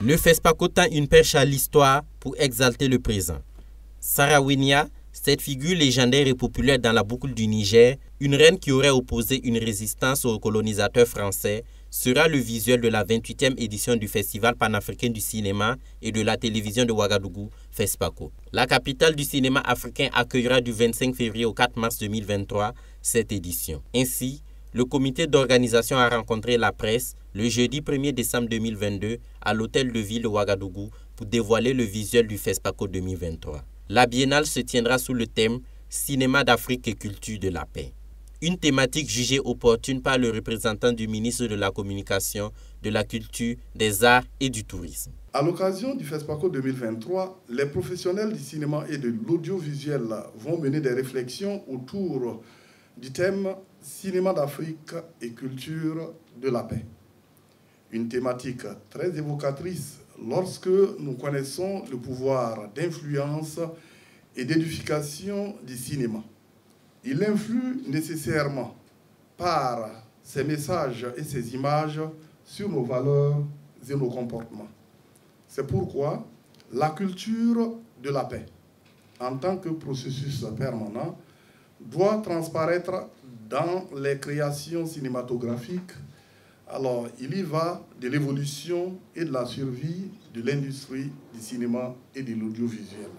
Le FESPACO tend une perche à l'histoire pour exalter le présent. Sarawinia, cette figure légendaire et populaire dans la boucle du Niger, une reine qui aurait opposé une résistance aux colonisateurs français, sera le visuel de la 28e édition du Festival panafricain du cinéma et de la télévision de Ouagadougou, FESPACO. La capitale du cinéma africain accueillera du 25 février au 4 mars 2023 cette édition. Ainsi, le comité d'organisation a rencontré la presse le jeudi 1er décembre 2022 à l'hôtel de ville de Ouagadougou pour dévoiler le visuel du FESPACO 2023. La biennale se tiendra sous le thème « Cinéma d'Afrique et culture de la paix ». Une thématique jugée opportune par le représentant du ministre de la Communication, de la Culture, des Arts et du Tourisme. À l'occasion du FESPACO 2023, les professionnels du cinéma et de l'audiovisuel vont mener des réflexions autour du thème « Cinéma d'Afrique et culture de la paix ». Une thématique très évocatrice lorsque nous connaissons le pouvoir d'influence et d'édification du cinéma. Il influe nécessairement par ses messages et ses images sur nos valeurs et nos comportements. C'est pourquoi la culture de la paix, en tant que processus permanent, doit transparaître dans les créations cinématographiques. Alors, il y va de l'évolution et de la survie de l'industrie du cinéma et de l'audiovisuel.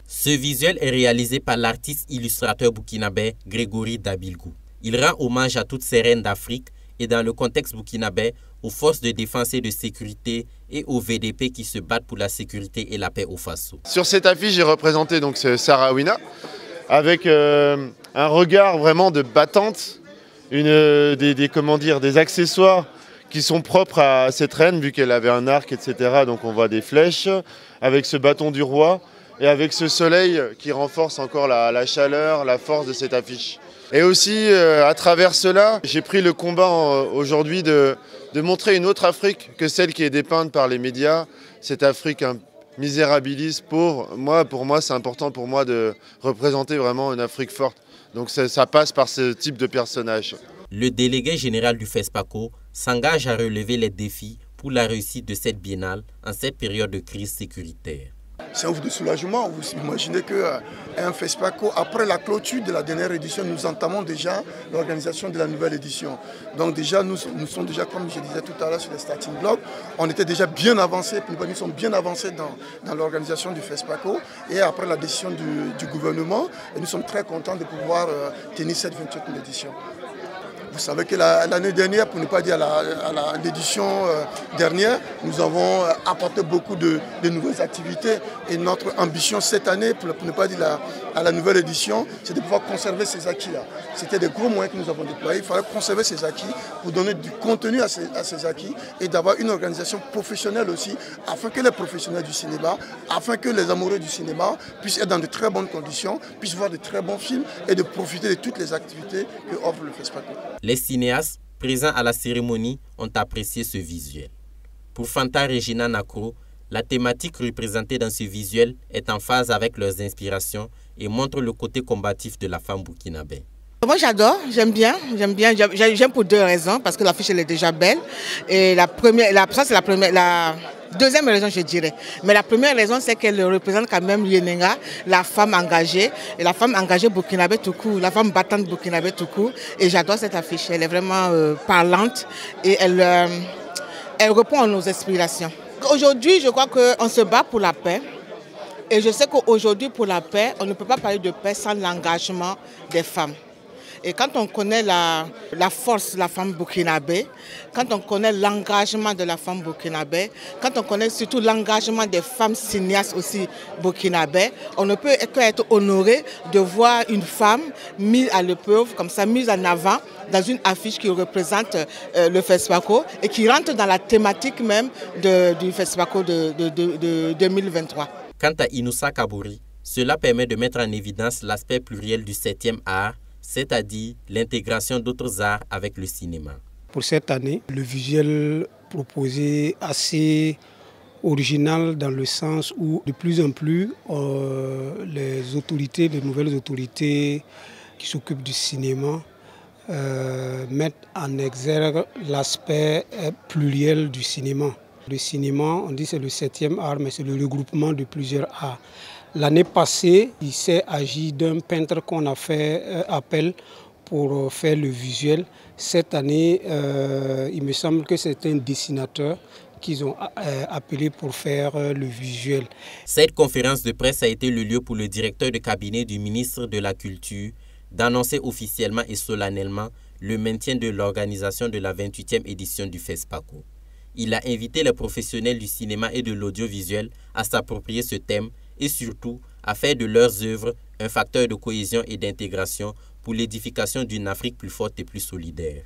Ce visuel est réalisé par l'artiste illustrateur burkinabé Grégory Dabilgou. Il rend hommage à toutes ces reines d'Afrique et dans le contexte burkinabé, aux forces de défense et de sécurité et aux VDP qui se battent pour la sécurité et la paix au Faso. Sur cette affiche, j'ai représenté donc Sarawinia avec un regard vraiment de battante, des accessoires qui sont propres à cette reine vu qu'elle avait un arc, etc. Donc on voit des flèches avec ce bâton du roi. Et avec ce soleil qui renforce encore la chaleur, la force de cette affiche. Et aussi, à travers cela, j'ai pris le combat aujourd'hui de montrer une autre Afrique que celle qui est dépeinte par les médias. Cette Afrique misérabiliste, pauvre. Pour moi, c'est important pour moi de représenter vraiment une Afrique forte. Donc ça passe par ce type de personnage. Le délégué général du FESPACO s'engage à relever les défis pour la réussite de cette biennale en cette période de crise sécuritaire. C'est un ouf de soulagement. Vous imaginez qu'un FESPACO, après la clôture de la dernière édition, nous entamons déjà l'organisation de la nouvelle édition. Donc déjà, nous sommes déjà, comme je disais tout à l'heure, sur les starting blocks. On était déjà bien avancés, nous sommes bien avancés dans l'organisation du FESPACO. Et après la décision du gouvernement, nous sommes très contents de pouvoir tenir cette 28e édition. Vous savez que l'année dernière, pour ne pas dire à l'édition dernière, nous avons apporté beaucoup de nouvelles activités. Et notre ambition cette année, pour ne pas dire à la nouvelle édition, c'est de pouvoir conserver ces acquis-là. C'était des gros moyens que nous avons déployés. Il fallait conserver ces acquis pour donner du contenu à ces acquis et d'avoir une organisation professionnelle aussi, afin que les professionnels du cinéma, afin que les amoureux du cinéma puissent être dans de très bonnes conditions, puissent voir de très bons films et de profiter de toutes les activités que offre le FESPACO. Les cinéastes présents à la cérémonie ont apprécié ce visuel. Pour Fanta Regina Nakro, la thématique représentée dans ce visuel est en phase avec leurs inspirations et montre le côté combatif de la femme burkinabé. Moi j'adore, j'aime bien pour deux raisons, parce que l'affiche elle est déjà belle. Et la deuxième raison je dirais. Mais la première raison c'est qu'elle représente quand même Yenenga, la femme engagée, et la femme engagée burkinabé tout court, la femme battante burkinabé tout court. Et j'adore cette affiche, elle est vraiment parlante et elle répond à nos aspirations. Aujourd'hui je crois qu'on se bat pour la paix. Et je sais qu'aujourd'hui pour la paix, on ne peut pas parler de paix sans l'engagement des femmes. Et quand on connaît la force de la femme burkinabé, quand on connaît l'engagement de la femme burkinabé, quand on connaît surtout l'engagement des femmes cinéastes aussi burkinabé, on ne peut qu'être honoré de voir une femme mise à l'épreuve, comme ça, mise en avant dans une affiche qui représente le FESPACO et qui rentre dans la thématique même du FESPACO de 2023. Quant à Inoussa Kabouri, cela permet de mettre en évidence l'aspect pluriel du 7e art, c'est-à-dire l'intégration d'autres arts avec le cinéma. Pour cette année, le visuel proposé assez original dans le sens où de plus en plus les nouvelles autorités qui s'occupent du cinéma mettent en exergue l'aspect pluriel du cinéma. Le cinéma, on dit c'est le 7e art, mais c'est le regroupement de plusieurs arts. L'année passée, il s'est agi d'un peintre qu'on a fait appel pour faire le visuel. Cette année, il me semble que c'est un dessinateur qu'ils ont appelé pour faire le visuel. Cette conférence de presse a été le lieu pour le directeur de cabinet du ministre de la Culture d'annoncer officiellement et solennellement le maintien de l'organisation de la 28e édition du FESPACO. Il a invité les professionnels du cinéma et de l'audiovisuel à s'approprier ce thème et surtout à faire de leurs œuvres un facteur de cohésion et d'intégration pour l'édification d'une Afrique plus forte et plus solidaire.